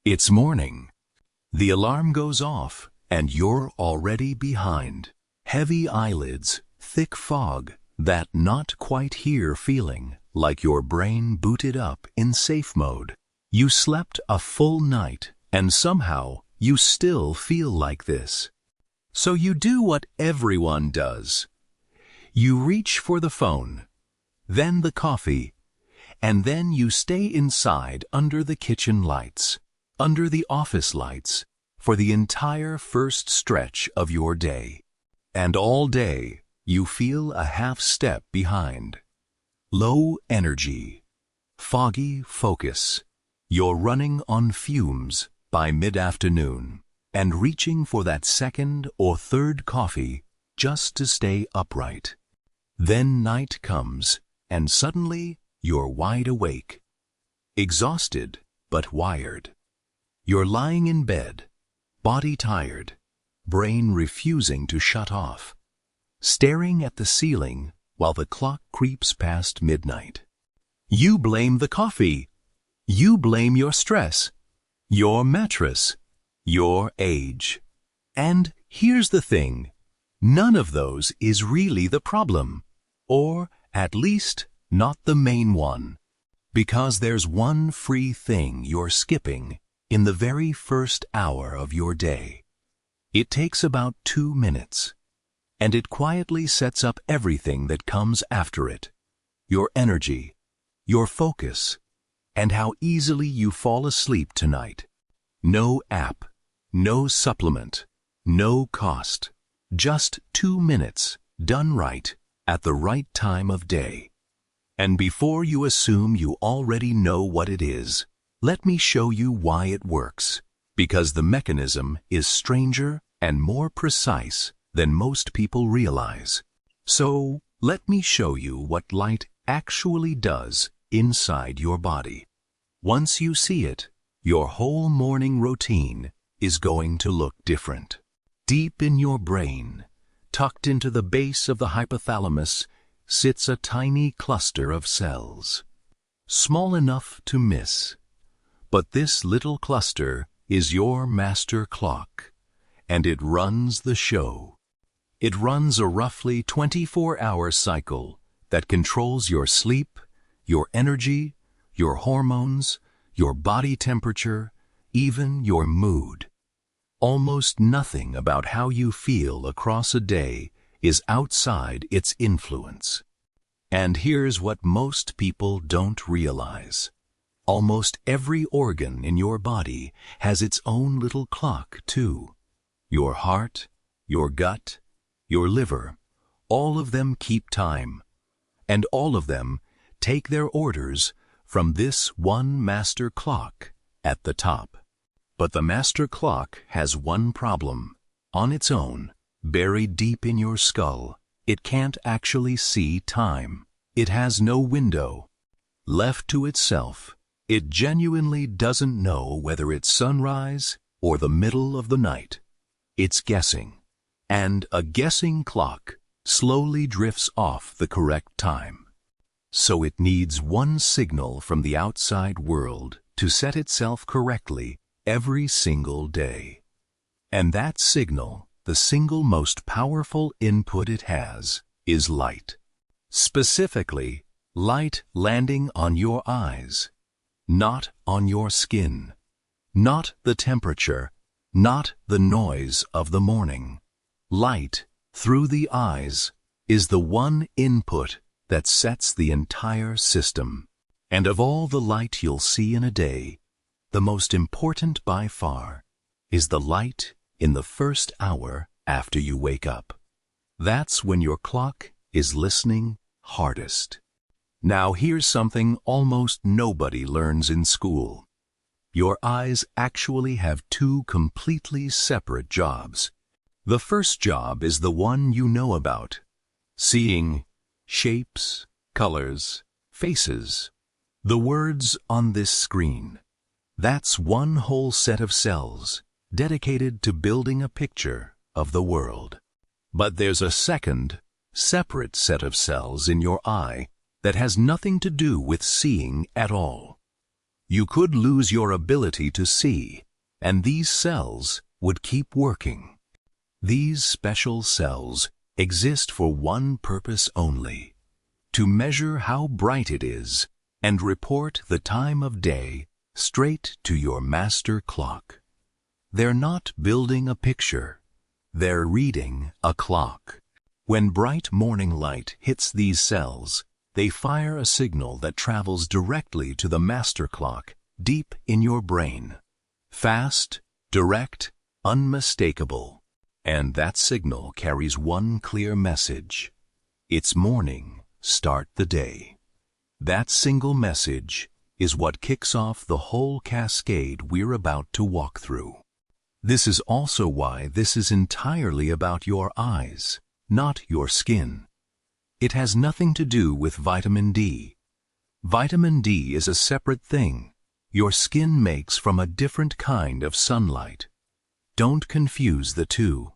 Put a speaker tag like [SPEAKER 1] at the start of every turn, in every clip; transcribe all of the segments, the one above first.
[SPEAKER 1] It's morning. The alarm goes off, and you're already behind. Heavy eyelids, thick fog, that not quite here feeling, like your brain booted up in safe mode. You slept a full night, and somehow you still feel like this. So you do what everyone does. You reach for the phone, then the coffee, and then you stay inside under the kitchen lights, under the office lights, for the entire first stretch of your day. And all day, you feel a half step behind. Low energy, foggy focus. You're running on fumes by mid-afternoon and reaching for that second or third coffee just to stay upright. Then night comes, and suddenly you're wide awake. Exhausted, but wired. You're lying in bed, body tired, brain refusing to shut off, staring at the ceiling while the clock creeps past midnight. You blame the coffee. You blame your stress, your mattress, your age. And here's the thing, none of those is really the problem, or at least not the main one, because there's one free thing you're skipping in the very first hour of your day. It takes about 2 minutes, and it quietly sets up everything that comes after it. Your energy, your focus, and how easily you fall asleep tonight. No app, no supplement, no cost. Just 2 minutes, done right, at the right time of day. And before you assume you already know what it is, let me show you why it works. Because the mechanism is stranger and more precise than most people realize. So, let me show you what light actually does inside your body. Once you see it, your whole morning routine is going to look different. Deep in your brain, tucked into the base of the hypothalamus, sits a tiny cluster of cells. Small enough to miss. But this little cluster is your master clock, and it runs the show. It runs a roughly 24-hour cycle that controls your sleep, your energy, your hormones, your body temperature, even your mood. Almost nothing about how you feel across a day is outside its influence. And here's what most people don't realize. Almost every organ in your body has its own little clock, too. Your heart, your gut, your liver, all of them keep time. And all of them take their orders from this one master clock at the top. But the master clock has one problem. On its own, buried deep in your skull, it can't actually see time. It has no window. Left to itself, it genuinely doesn't know whether it's sunrise or the middle of the night. It's guessing. And a guessing clock slowly drifts off the correct time. So it needs one signal from the outside world to set itself correctly every single day. And that signal, the single most powerful input it has, is light. Specifically, light landing on your eyes, not on your skin, not the temperature, not the noise of the morning. Light, through the eyes, is the one input that sets the entire system. And of all the light you'll see in a day, the most important by far is the light in the first hour after you wake up. That's when your clock is listening hardest. Now here's something almost nobody learns in school. Your eyes actually have two completely separate jobs. The first job is the one you know about, seeing shapes, colors, faces, the words on this screen. That's one whole set of cells dedicated to building a picture of the world. But there's a second, separate set of cells in your eye that has nothing to do with seeing at all. You could lose your ability to see, and these cells would keep working. These special cells exist for one purpose only: to measure how bright it is and report the time of day straight to your master clock. They're not building a picture, they're reading a clock. When bright morning light hits these cells, they fire a signal that travels directly to the master clock deep in your brain. Fast, direct, unmistakable. And that signal carries one clear message: it's morning, start the day. That single message is what kicks off the whole cascade we're about to walk through. This is also why this is entirely about your eyes, not your skin. It has nothing to do with vitamin D. Vitamin D is a separate thing your skin makes from a different kind of sunlight. Don't confuse the two.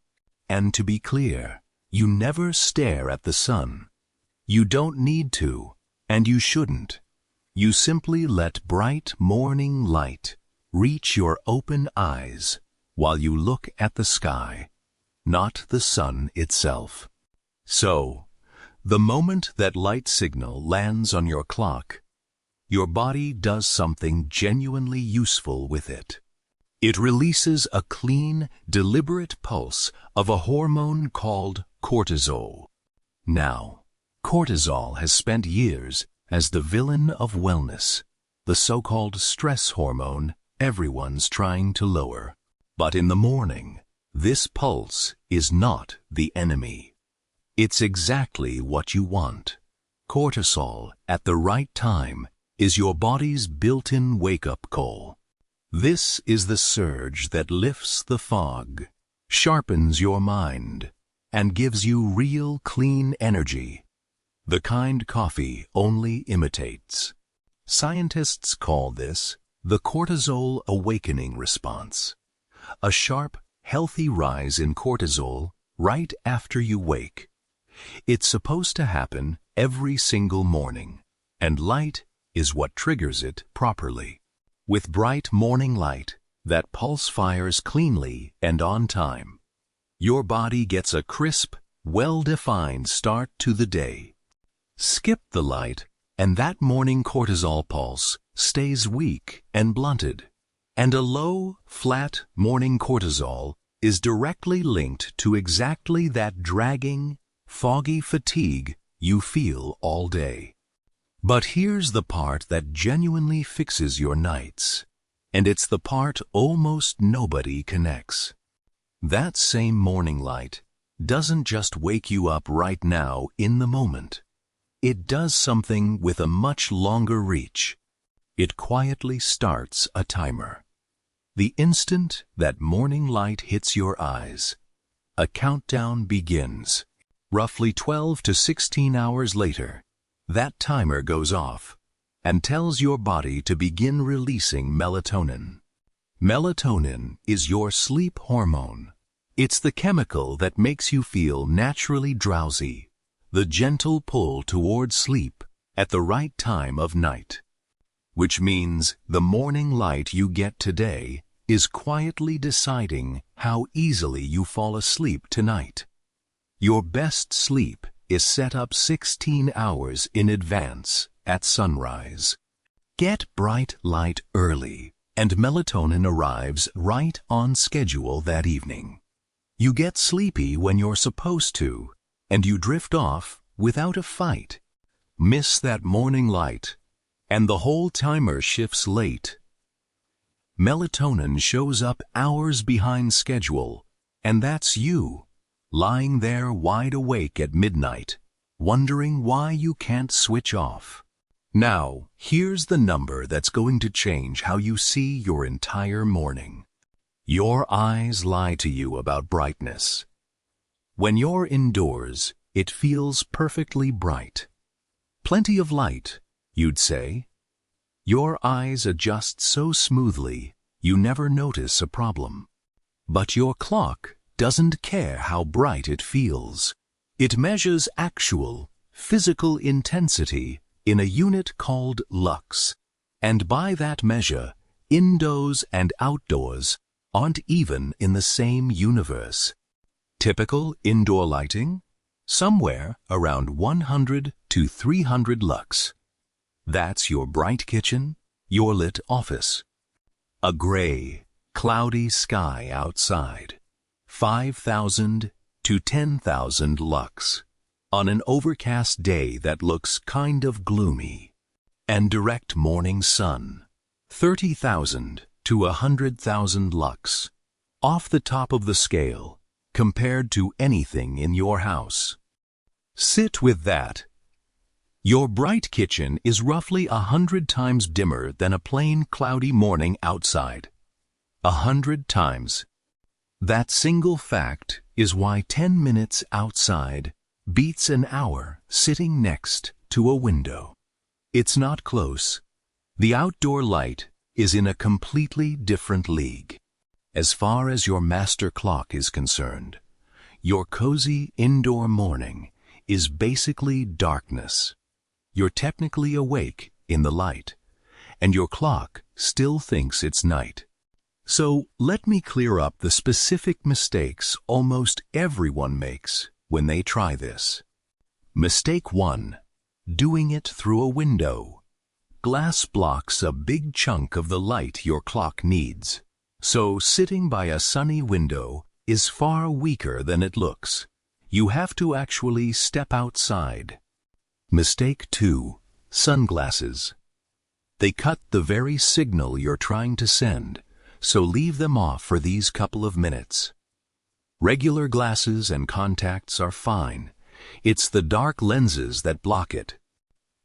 [SPEAKER 1] And to be clear, you never stare at the sun. You don't need to, and you shouldn't. You simply let bright morning light reach your open eyes while you look at the sky, not the sun itself. So, the moment that light signal lands on your clock, your body does something genuinely useful with it. It releases a clean, deliberate pulse of a hormone called cortisol. Now, cortisol has spent years as the villain of wellness, the so-called stress hormone everyone's trying to lower. But in the morning, this pulse is not the enemy. It's exactly what you want. Cortisol, at the right time, is your body's built-in wake-up call. This is the surge that lifts the fog, sharpens your mind, and gives you real clean energy, the kind coffee only imitates. Scientists call this the cortisol awakening response, a sharp, healthy rise in cortisol right after you wake. It's supposed to happen every single morning, and light is what triggers it properly. With bright morning light, that pulse fires cleanly and on time. Your body gets a crisp, well-defined start to the day. Skip the light, and that morning cortisol pulse stays weak and blunted. And a low, flat morning cortisol is directly linked to exactly that dragging, foggy fatigue you feel all day. But here's the part that genuinely fixes your nights, and it's the part almost nobody connects. That same morning light doesn't just wake you up right now in the moment. It does something with a much longer reach. It quietly starts a timer. The instant that morning light hits your eyes, a countdown begins. Roughly 12 to 16 hours later, that timer goes off and tells your body to begin releasing melatonin. Melatonin is your sleep hormone. It's the chemical that makes you feel naturally drowsy, the gentle pull towards sleep at the right time of night. Which means the morning light you get today is quietly deciding how easily you fall asleep tonight. Your best sleep is set up 16 hours in advance at sunrise. Get bright light early, and melatonin arrives right on schedule that evening. You get sleepy when you're supposed to, and you drift off without a fight. Miss that morning light, and the whole timer shifts late. Melatonin shows up hours behind schedule, and that's you, lying there wide awake at midnight, wondering why you can't switch off. Now, here's the number that's going to change how you see your entire morning. Your eyes lie to you about brightness. When you're indoors, it feels perfectly bright. Plenty of light, you'd say. Your eyes adjust so smoothly, you never notice a problem. But your clock doesn't care how bright it feels. It measures actual, physical intensity in a unit called lux. And by that measure, indoors and outdoors aren't even in the same universe. Typical indoor lighting? Somewhere around 100 to 300 lux. That's your bright kitchen, your lit office. A gray, cloudy sky outside. 5,000 to 10,000 lux. On an overcast day that looks kind of gloomy. And direct morning sun. 30,000 to 100,000 lux. Off the top of the scale, compared to anything in your house. Sit with that. Your bright kitchen is roughly 100 times dimmer than a plain cloudy morning outside. 100 times. That single fact is why 10 minutes outside beats an hour sitting next to a window. It's not close. The outdoor light is in a completely different league. As far as your master clock is concerned, your cozy indoor morning is basically darkness. You're technically awake in the light, and your clock still thinks it's night. So let me clear up the specific mistakes almost everyone makes when they try this. Mistake 1. Doing it through a window. Glass blocks a big chunk of the light your clock needs. So sitting by a sunny window is far weaker than it looks. You have to actually step outside. Mistake 2. Sunglasses. They cut the very signal you're trying to send, so leave them off for these couple of minutes. Regular glasses and contacts are fine. It's the dark lenses that block it.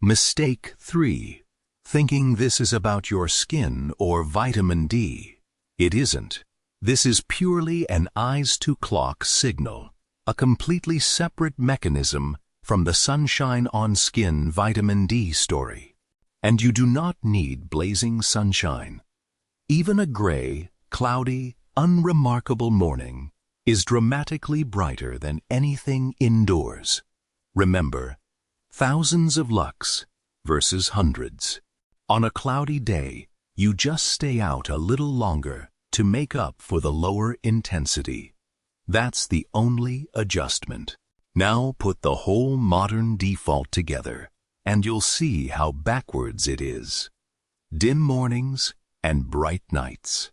[SPEAKER 1] Mistake 3. Thinking this is about your skin or vitamin D. It isn't. This is purely an eyes-to-clock signal, a completely separate mechanism from the sunshine on skin vitamin D story. And you do not need blazing sunshine. Even a gray, cloudy, unremarkable morning is dramatically brighter than anything indoors. Remember, thousands of lux versus hundreds. On a cloudy day, you just stay out a little longer to make up for the lower intensity. That's the only adjustment. Now put the whole modern default together, and you'll see how backwards it is. Dim mornings and bright nights.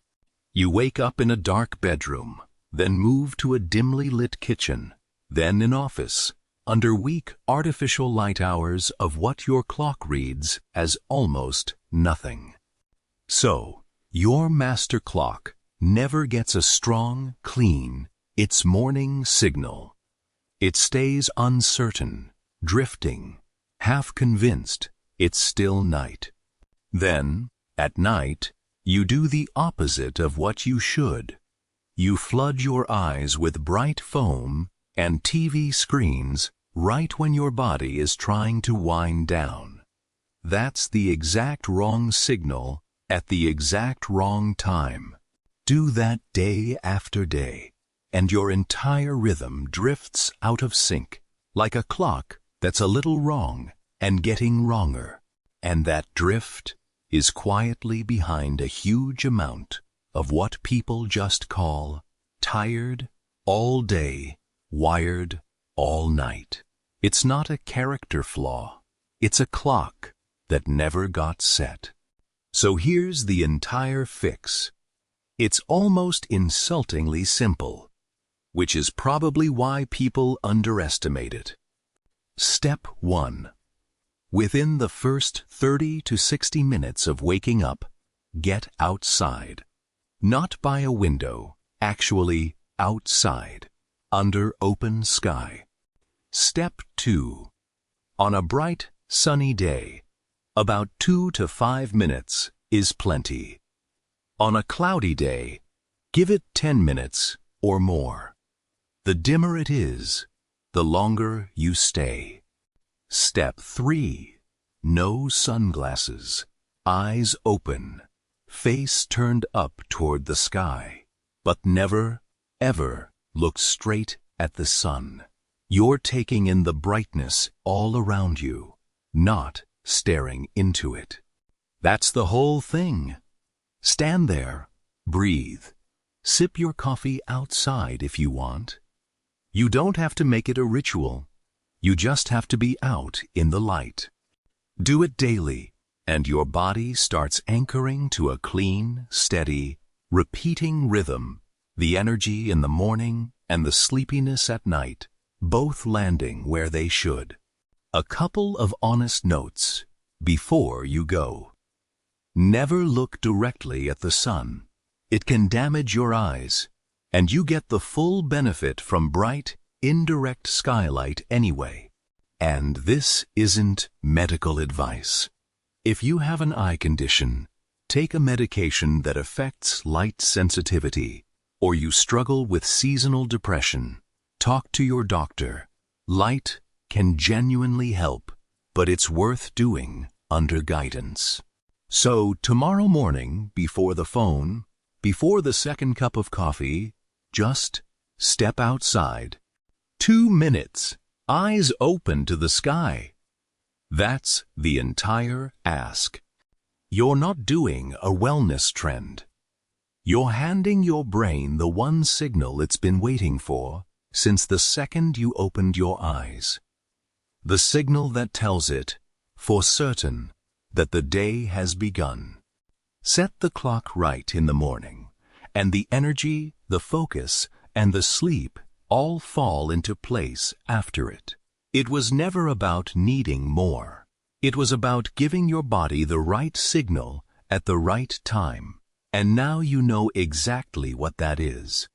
[SPEAKER 1] You wake up in a dark bedroom, then move to a dimly lit kitchen, then an office, under weak artificial light hours of what your clock reads as almost nothing. So, your master clock never gets a strong, clean, it's morning signal. It stays uncertain, drifting, half convinced it's still night. Then, at night, you do the opposite of what you should. You flood your eyes with bright foam and TV screens right when your body is trying to wind down. That's the exact wrong signal at the exact wrong time. Do that day after day, and your entire rhythm drifts out of sync, like a clock that's a little wrong and getting wronger. And that drift is quietly behind a huge amount of what people just call tired all day, wired all night. It's not a character flaw. It's a clock that never got set. So here's the entire fix. It's almost insultingly simple, which is probably why people underestimate it. Step 1. Within the first 30 to 60 minutes of waking up, get outside. Not by a window, actually outside, under open sky. Step 2. On a bright, sunny day, about 2 to 5 minutes is plenty. On a cloudy day, give it 10 minutes or more. The dimmer it is, the longer you stay. Step 3. No sunglasses, eyes open, face turned up toward the sky, but never, ever look straight at the sun. You're taking in the brightness all around you, not staring into it. That's the whole thing. Stand there, breathe, sip your coffee outside if you want. You don't have to make it a ritual. You just have to be out in the light. Do it daily, and your body starts anchoring to a clean, steady, repeating rhythm, the energy in the morning and the sleepiness at night, both landing where they should. A couple of honest notes before you go. Never look directly at the sun. It can damage your eyes, and you get the full benefit from bright, indirect skylight anyway. And this isn't medical advice. If you have an eye condition, take a medication that affects light sensitivity, or you struggle with seasonal depression, talk to your doctor. Light can genuinely help, but it's worth doing under guidance. So tomorrow morning, before the phone, before the second cup of coffee, just step outside. 2 minutes, eyes open to the sky. That's the entire ask. You're not doing a wellness trend. You're handing your brain the one signal it's been waiting for since the second you opened your eyes. The signal that tells it, for certain, that the day has begun. Set the clock right in the morning, and the energy, the focus, and the sleep all fall into place after it. It was never about needing more. It was about giving your body the right signal at the right time. And now you know exactly what that is.